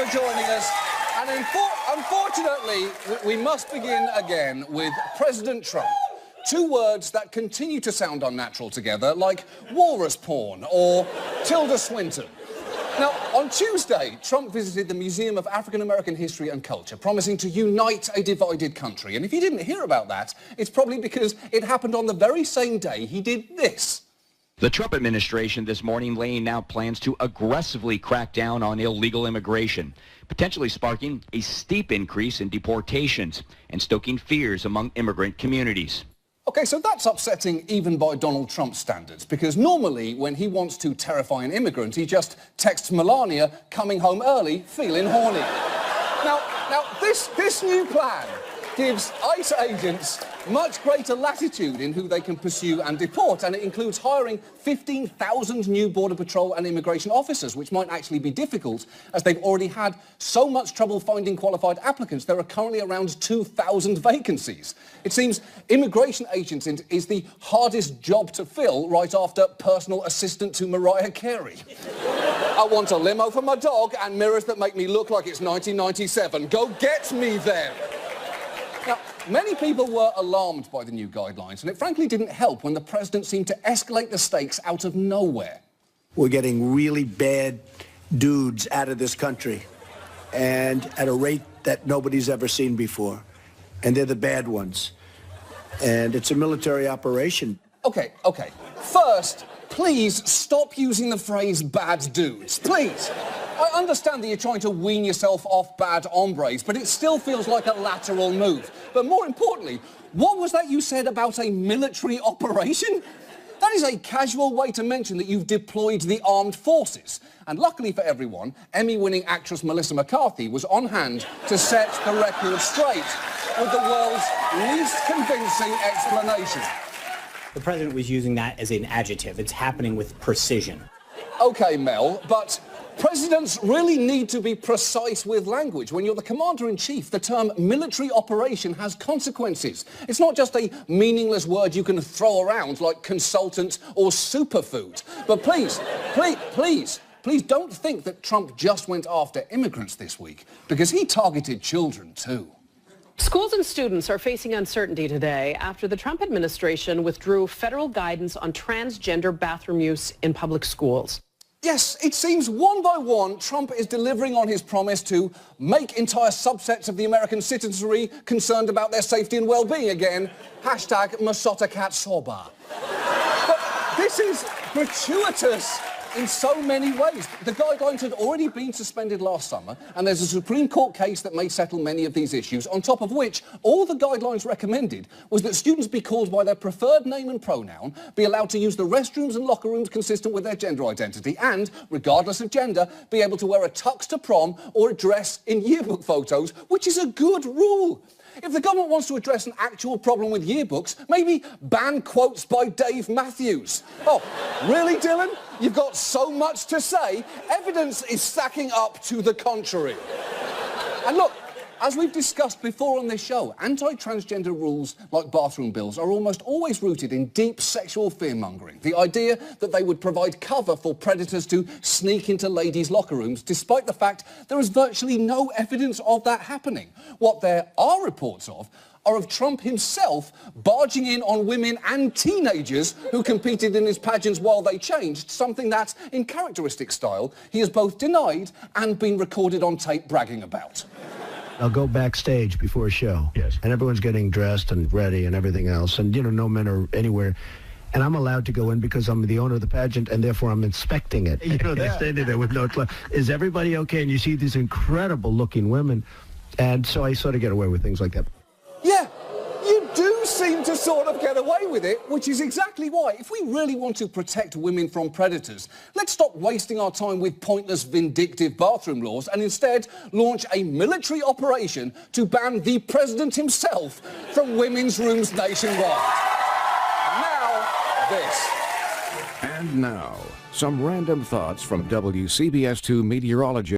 for joining us. And unfortunately, we must begin again with President Trump. Two words that continue to sound unnatural together, like walrus porn or Tilda Swinton. Now, on Tuesday, Trump visited the Museum of African American History and Culture, promising to unite a divided country. And if you didn't hear about that, it's probably because it happened on the very same day he did this. The Trump administration this morning laying out plans to aggressively crack down on illegal immigration, potentially sparking a steep increase in deportations and stoking fears among immigrant communities. OK, so that's upsetting even by Donald Trump's standards, because normally when he wants to terrify an immigrant, he just texts Melania, coming home early, feeling horny. Now, this new plan gives ICE agents much greater latitude in who they can pursue and deport, and it includes hiring 15,000 new Border Patrol and immigration officers, which might actually be difficult, as they've already had so much trouble finding qualified applicants. There are currently around 2,000 vacancies. It seems immigration agent is the hardest job to fill, right after personal assistant to Mariah Carey. I want a limo for my dog and mirrors that make me look like it's 1997. Go get me there! Now, many people were alarmed by the new guidelines, and it frankly didn't help when the president seemed to escalate the stakes out of nowhere. We're getting really bad dudes out of this country, and at a rate that nobody's ever seen before. And they're the bad ones. And it's a military operation. OK. First, please stop using the phrase bad dudes. Please. I understand that you're trying to wean yourself off bad hombres, but it still feels like a lateral move. But more importantly, what was that you said about a military operation? That is a casual way to mention that you've deployed the armed forces. And luckily for everyone, Emmy-winning actress Melissa McCarthy was on hand to set the record straight with the world's least convincing explanation. The president was using that as an adjective. It's happening with precision. OK, Mel, but presidents really need to be precise with language. When you're the commander-in-chief, the term military operation has consequences. It's not just a meaningless word you can throw around like consultant or superfood. But please don't think that Trump just went after immigrants this week, because he targeted children too. Schools and students are facing uncertainty today after the Trump administration withdrew federal guidance on transgender bathroom use in public schools. Yes, it seems one by one Trump is delivering on his promise to make entire subsets of the American citizenry concerned about their safety and well-being again. Hashtag Masota Cat Soba. But this is gratuitous in so many ways. The guidelines had already been suspended last summer, and there's a Supreme Court case that may settle many of these issues, on top of which all the guidelines recommended was that students be called by their preferred name and pronoun, be allowed to use the restrooms and locker rooms consistent with their gender identity, and, regardless of gender, be able to wear a tux to prom or a dress in yearbook photos, which is a good rule. If the government wants to address an actual problem with yearbooks, maybe ban quotes by Dave Matthews. Oh, really, Dylan? You've got so much to say. Evidence is stacking up to the contrary. And look, as we've discussed before on this show, anti-transgender rules like bathroom bills are almost always rooted in deep sexual fear-mongering. The idea that they would provide cover for predators to sneak into ladies' locker rooms, despite the fact there is virtually no evidence of that happening. What there are reports of are of Trump himself barging in on women and teenagers who competed in his pageants while they changed, something that, in characteristic style, he has both denied and been recorded on tape bragging about. I'll go backstage before a show. Yes. And everyone's getting dressed and ready and everything else. And, no men are anywhere. And I'm allowed to go in because I'm the owner of the pageant, and therefore I'm inspecting it. They're standing there with no clothes. Is everybody okay? And you see these incredible-looking women. And so I sort of get away with things like that. Yeah, you do seem to sort of get away with it, which is exactly why, if we really want to protect women from predators, let's stop wasting our time with pointless, vindictive bathroom laws and instead launch a military operation to ban the president himself from women's rooms nationwide. Now, this. And now, some random thoughts from WCBS2 meteorologist